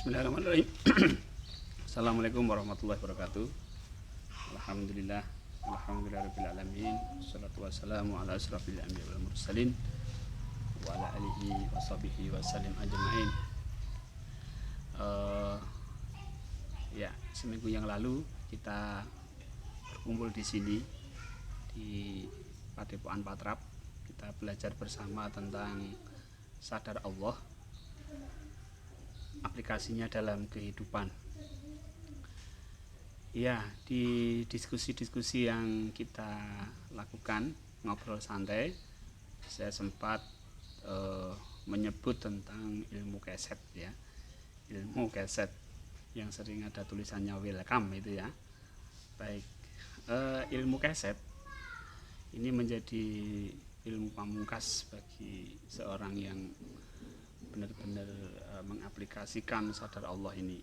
Bismillahirrahmanirrahim. Assalamualaikum warahmatullahi wabarakatuh. Alhamdulillah, alhamdulillahirabbil alamin. Wassalatu wassalamu ala asrofil anbiya'i wal mursalin wa ala alihi washabihi wasallim ajmain. Ya, seminggu yang lalu kita berkumpul di sini di Padepokan Patrap. Kita belajar bersama tentang sadar Allah, aplikasinya dalam kehidupan. Ya, di diskusi-diskusi yang kita lakukan, ngobrol santai, saya sempat menyebut tentang ilmu keset, ya, ilmu keset yang sering ada tulisannya welcome itu ya. Baik, ilmu keset ini menjadi ilmu pamungkas bagi seorang yang benar-benar mengaplikasikan sadar Allah ini,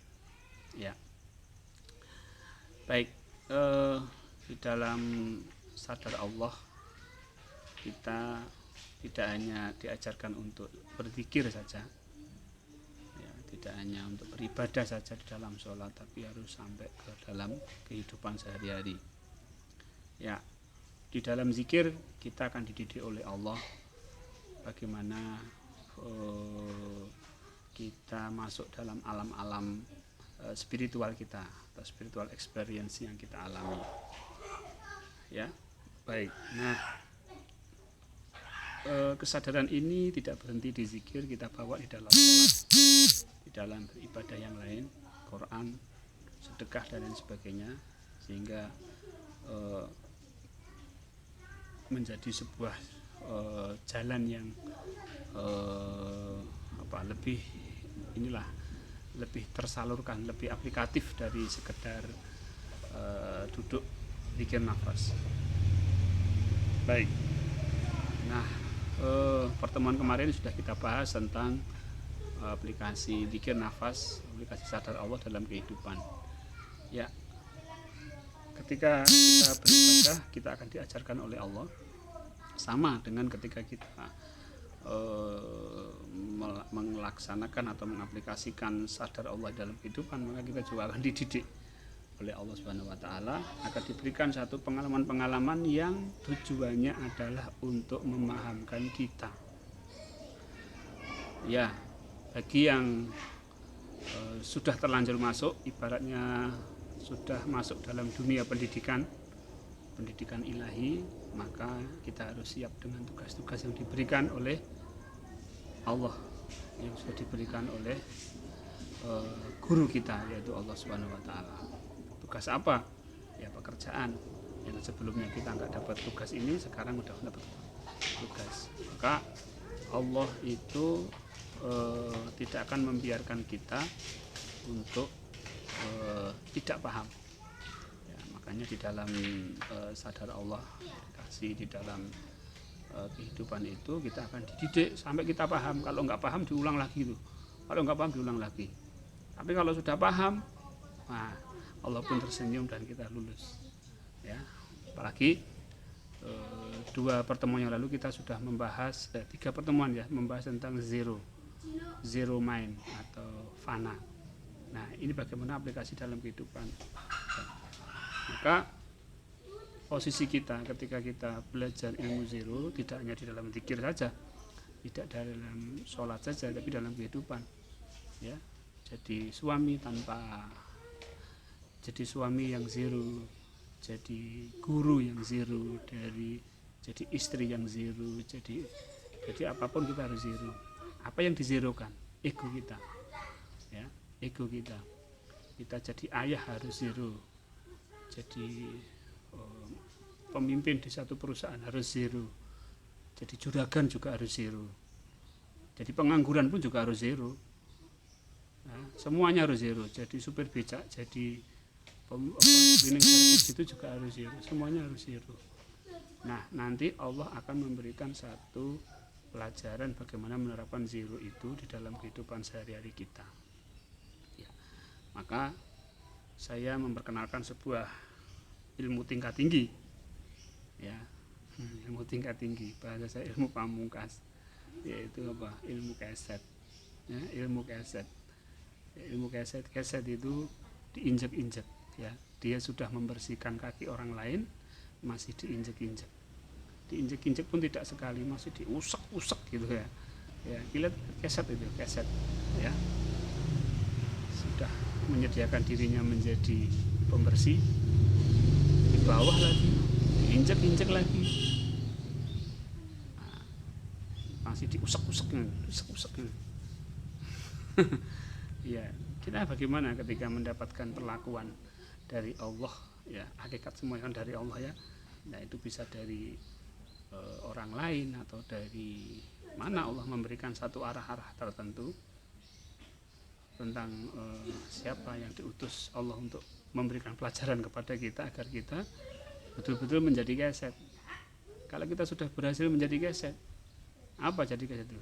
ya. Baik, di dalam sadar Allah kita tidak hanya diajarkan untuk berzikir saja, ya, tidak hanya untuk beribadah saja di dalam sholat, tapi harus sampai ke dalam kehidupan sehari-hari. Ya, di dalam zikir kita akan dididik oleh Allah bagaimana kita masuk dalam alam-alam spiritual kita atau spiritual experience yang kita alami, ya. Baik, nah, kesadaran ini tidak berhenti di zikir, kita bawa di dalam sholat, di dalam beribadah yang lain, Quran, sedekah dan lain sebagainya, sehingga menjadi sebuah jalan yang lebih tersalurkan, lebih aplikatif dari sekedar duduk zikir nafas. Baik, nah, pertemuan kemarin sudah kita bahas tentang aplikasi zikir nafas, aplikasi sadar Allah dalam kehidupan. Ya, ketika kita beribadah, kita akan diajarkan oleh Allah, sama dengan ketika kita melaksanakan atau mengaplikasikan sadar Allah dalam kehidupan, maka kita juga akan dididik oleh Allah Subhanahu wa taala, akan diberikan satu pengalaman-pengalaman yang tujuannya adalah untuk memahamkan kita. Ya, bagi yang sudah terlanjur masuk, ibaratnya sudah masuk dalam dunia pendidikan ilahi, maka kita harus siap dengan tugas-tugas yang diberikan oleh Allah, yang sudah diberikan oleh guru kita, yaitu Allah Subhanahu wa taala. Tugas apa? Ya, pekerjaan yang sebelumnya kita nggak dapat tugas ini, sekarang udah dapat tugas. Maka Allah itu tidak akan membiarkan kita untuk tidak paham. Makanya di dalam sadar Allah, aplikasi di dalam kehidupan itu, kita akan dididik sampai kita paham. Kalau nggak paham diulang lagi itu. Kalau nggak paham diulang lagi. Tapi kalau sudah paham, nah, Allah pun tersenyum dan kita lulus. Ya, apalagi 2 pertemuan yang lalu kita sudah membahas 3 pertemuan ya, membahas tentang zero mind atau fana. Nah, ini bagaimana aplikasi dalam kehidupan. Maka posisi kita ketika kita belajar ilmu zero tidak hanya di dalam zikir saja, tidak dalam sholat saja, tapi dalam kehidupan, ya. Jadi suami yang zero, jadi guru yang zero, jadi istri yang zero, jadi apapun kita harus zero. Apa yang dizerokan? Ego kita, ya, ego kita. Kita jadi ayah harus zero, jadi pemimpin di satu perusahaan harus zero, jadi juragan juga harus zero, jadi pengangguran pun juga harus zero. Nah, semuanya harus zero. Jadi supir becak, jadi cleaning service itu juga harus zero, semuanya harus zero. Nah, nanti Allah akan memberikan satu pelajaran bagaimana menerapkan zero itu di dalam kehidupan sehari-hari kita, ya. Maka saya memperkenalkan sebuah ilmu tingkat tinggi, ya, ilmu tingkat tinggi, bahasa saya ilmu pamungkas, yaitu ilmu keset, ya, ilmu keset. Ilmu keset itu diinjek-injek ya, dia sudah membersihkan kaki orang lain masih diinjek-injek, diinjek-injek pun tidak sekali, masih diusek-usek gitu ya. Ya, lihat keset itu, keset ya, sudah menyediakan dirinya menjadi pembersih, di bawah lagi diinjek-injek lagi, nah, masih diusek-usek, usek-usek. Ya, kita bagaimana ketika mendapatkan perlakuan dari Allah ya, hakikat semua kan dari Allah ya. Nah, itu bisa dari orang lain atau dari mana Allah memberikan satu arah-arah tertentu tentang siapa yang diutus Allah untuk memberikan pelajaran kepada kita agar kita betul-betul menjadi keset. Kalau kita sudah berhasil menjadi keset, apa jadi keset itu?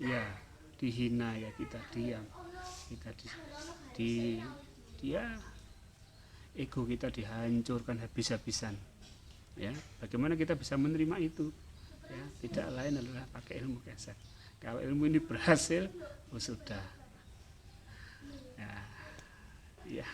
Ya, dihina ya, kita diam, kita dia ego kita dihancurkan habis-habisan ya. Bagaimana kita bisa menerima itu ya? Tidak lain adalah pakai ilmu keset. Kalau ilmu ini berhasil, sudah ya,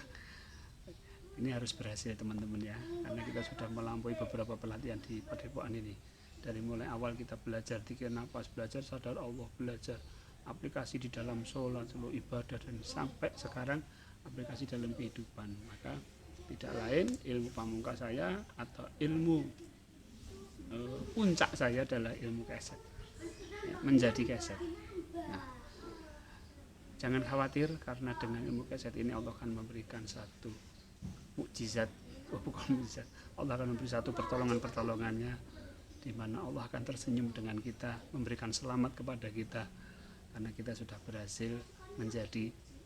ini harus berhasil teman-teman ya, karena kita sudah melampaui beberapa pelatihan di Padepokan ini. Dari mulai awal kita belajar tiga nafas, belajar sadar Allah, belajar aplikasi di dalam sholat, seluruh ibadah, dan sampai sekarang aplikasi dalam kehidupan. Maka tidak lain ilmu pamungkas saya atau ilmu puncak saya adalah ilmu keset ya, menjadi keset. Nah, jangan khawatir, karena dengan ilmu keset ini Allah akan memberikan satu mukjizat, bukan mukjizat, Allah akan memberi satu pertolongannya, di mana Allah akan tersenyum dengan kita, memberikan selamat kepada kita karena kita sudah berhasil menjadi